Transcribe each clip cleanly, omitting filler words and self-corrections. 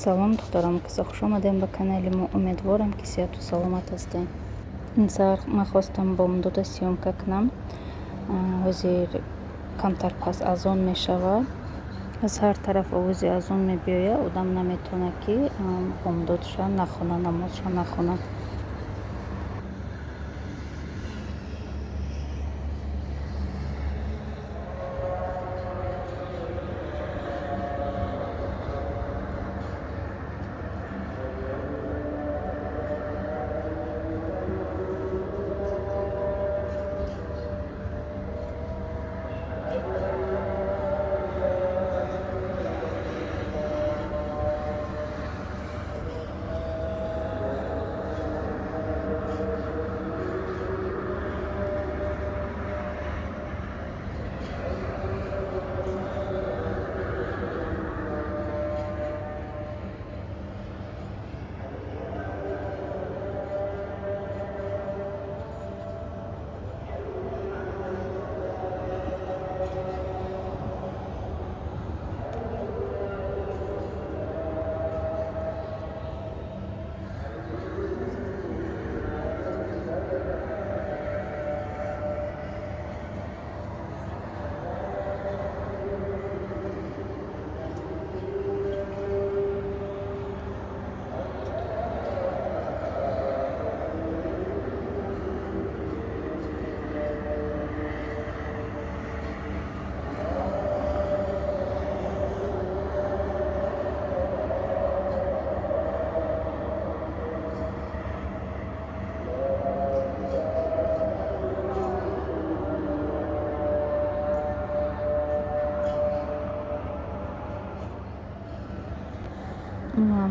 салом духтарам, киса хуш омадем ба канали мо. Умедворам ки сеҳату саломат ҳастем. ин сар ман хостам бо мудода сёмка кунам. ҳозир камтар пас аз он мешавад. аз ҳар тараф овози аз он мебиёяд, одам наметавонад ки бомдодша нахонад, намозша нахонад.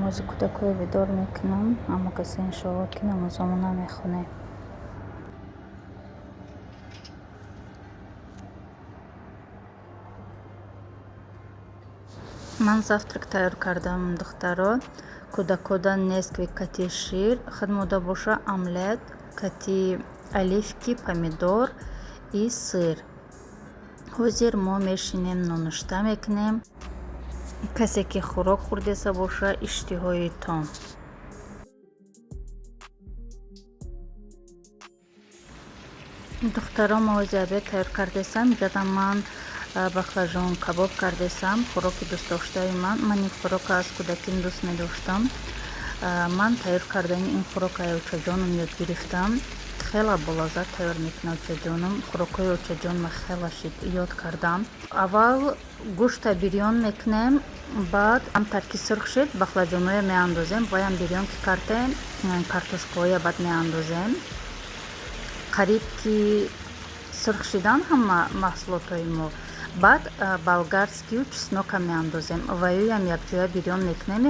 намози кӯдакҳои видор мекунам, аммо касе иншоалло ки намозаму намехонем. ман завтрак тайёр кардам духтаро. кӯдакода несквик кати шир, хадмода боша омлет, кати оливки, помидор и сыр. ҳозир мо мешинем нонушта мекунем. касе ки хӯрок хӯрдеса боша иштиҳоитон. духтаро мо ҳозир обед тайёр кардесам. ҷада ман баклажон кабоб кардесам. хӯроки дӯстдоштаи ман ин хӯрока аз кӯдаким дӯст медоштам. ман тайёр кардани ин хӯрока очаҷоном ёд гирифтам. хела болаззат тайёр мекунам очаҷоном. хӯрокҳои очаҷон ма хела ёд кардам. аввал гӯшта бирён мекунем, баъд камтар ки сирх шид баклажоноя меандозем, ваям бирён ки кардем картошкаоя баъд меандозем. қариб ки сирх шидан ҳама маҳсулотҳои мо. баъд болгарскию чеснока меандозем, ваёям якҷоя бирён мекунем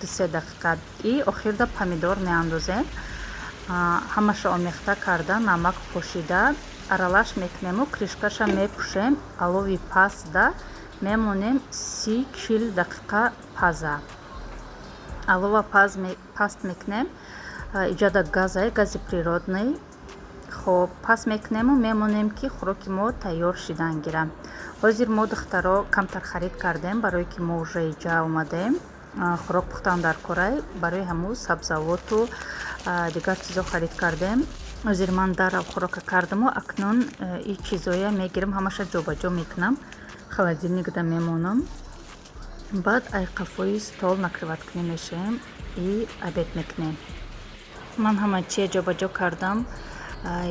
2-3 дақиқа и охирда помидор меандозем. ҳамаша омехта карда намак пошида аралаш мекунему, кришкаша мепӯшем, алови пазда мемонем 30-40 дақиқа паза. алова паст мекунем. иҷода газай, гази природный. хоб пас мекунему, мемонем ки хӯроки мо тайёр шидан гирам. ҳозир мо духтаро камтар харид кардем, барое ки мо уже иҷа омадем. хӯрок пухтан дар корай, барои ҳамун сабзавоту дигар чизо харид кардем. ҳозир ман дарав хӯрока кардаму акнун и чизоя мегирам, ҳамаша ҷобаҷо мекунам, холодильникда мемонам. баъд айқафои стол накриваткунӣ мешавем и обед мекунем. ман ҳама чия ҷобаҷо кардам.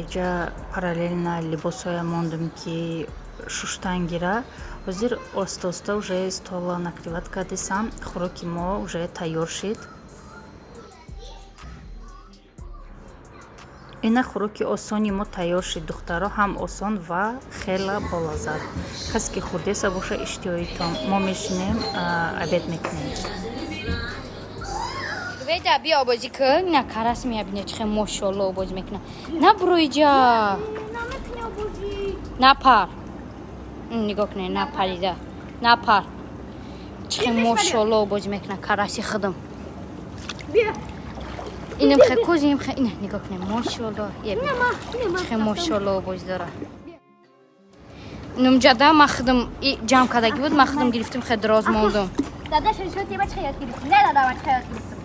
иҷа параллелна либосҳоя мондум ки шуштан гира. ҳозир оста уже стола накриват кардесам. хӯроки мо уже тайёр шид. ина хӯроки осони мо тайёр шид духтаро, ҳам осон ва хела болаззат. касе ки хӯрдеса боша иштиҳоитон. мо мешинем обед мекунем. веда биё бозӣ кун. на карас мебине чӣ мошалло бозӣ мекуна. на бурӯйҷа на пар нигоҳ кунед, на парида, на пар чӣ мошалло бозӣ мекуна караси худам. инам хе кӯзим хе ина нигоҳ кунед, мошалло чӣ мошалло бозӣ дора. инам ҷада ма худам ҷамъ кардаги буд, ма худам гирифтам хе дроз мондум. Dada şunu diye başka yat gitsin. Ne dada başka yat gitsin.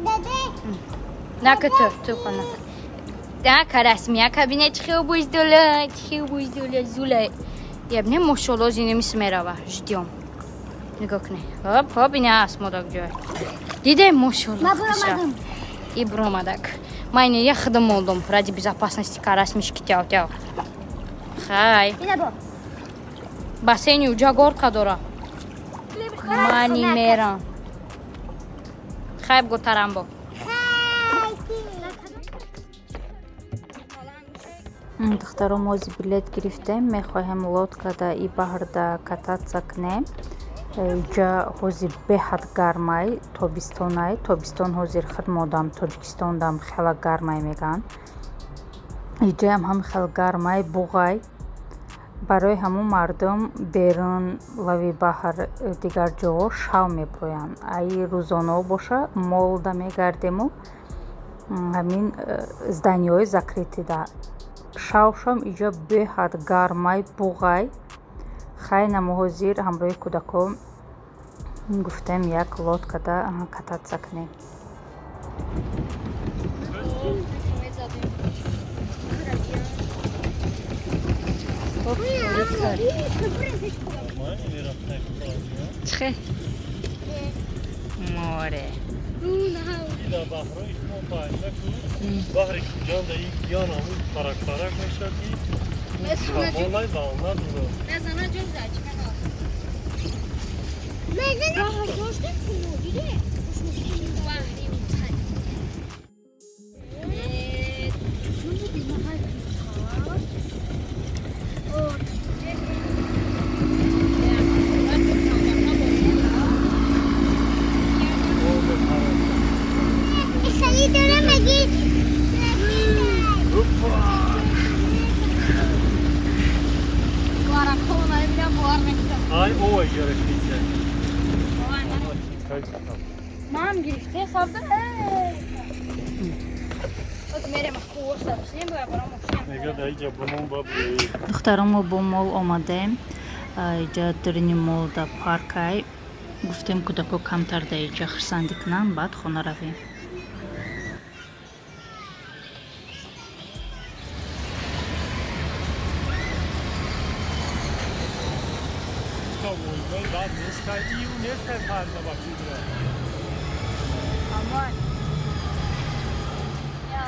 Dede. Ne kötü tuğana. Daha karasmiya kabine çıkıyor bu izdola. Çıkıyor bu izdola zula. Я мне мошоло зинемис мерава. Ждем. Нигокне. Хоп, хоп, ине асмода гжой. Диде мошоло. Ма бурамадым. И бромадак. Майне я ходом олдум ради безопасности карасмишки тяу-тяу. Хай. Ине бо. Бассейни уҷа горка дора. Мани мерам. Хайб гутарам бо. Духтаром ози билет гирифтем, мехоҳем лодкада и баҳрда кататься кунем. Иҷа ҳозир беҳад гармай, тобистонай. Тобистон ҳозир хидмодам Тоҷикистондам хела гармай меган. Иҷаам ҳам хел гармай, буғай. Барои ҳамун мардум берун лави баҳр дигар ҷоҳо шав меброянд. Ай рӯзонао боша, молда мегардему ҳамин зданиёи закритида. Шавшам иҷа беҳад гармай, буғай. Хайна мо ҳозир ҳамроҳи кӯдакон гуфтем як лодкада кататса кунем. Чхе. Море. Bahri canda ilk yanamı karakterak meşaki. Olay da onlar durur. Ben sana çok güzel çıkan aldım. Daha gördün mü? Biri. Ay o gerektiyse. Мам гирифте сабда. Вот мере махуш да бишем бо барам мошем. Нега да иҷа бумон ба духтаромо бо мол омадем. Иҷа дурини молда паркай. Гуфтем кӯдако камтар да иҷа хирсандӣ кунанд, баъд хона равем. بعد نسخه ای و نسخه فردا bakıyor. Aman. Ya.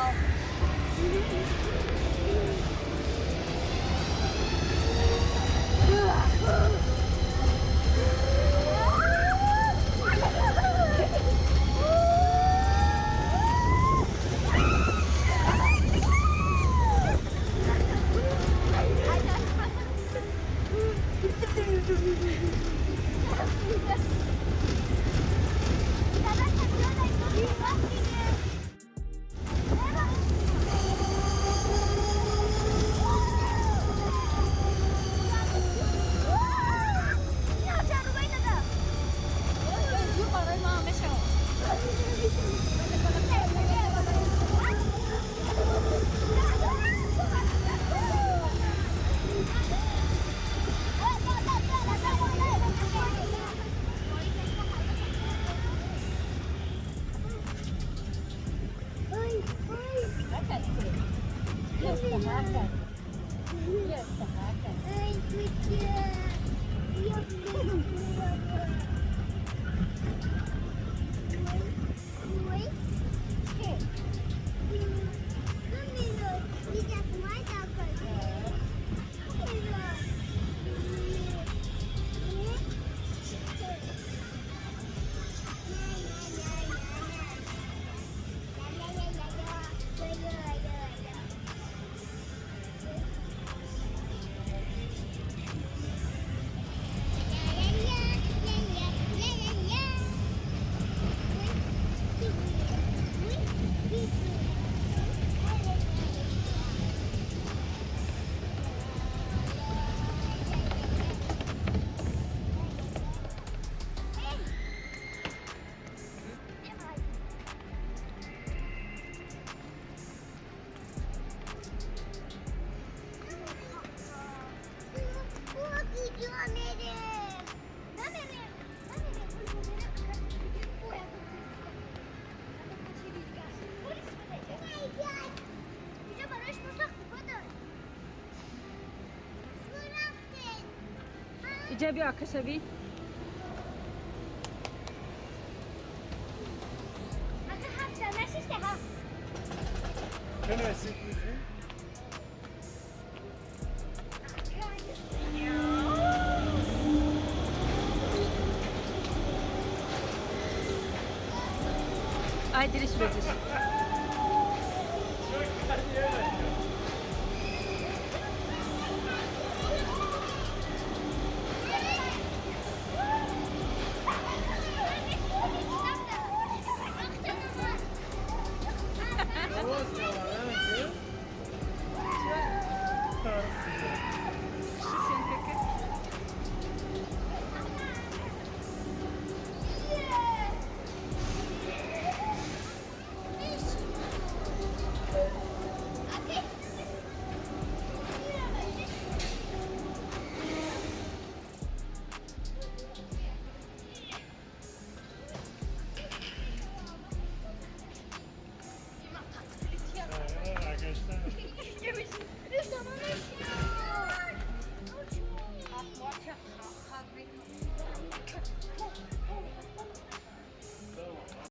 İyice bir akışa bir. Hadi hafta nasıl işte ha? Can I sit with you? Ay diriş verir.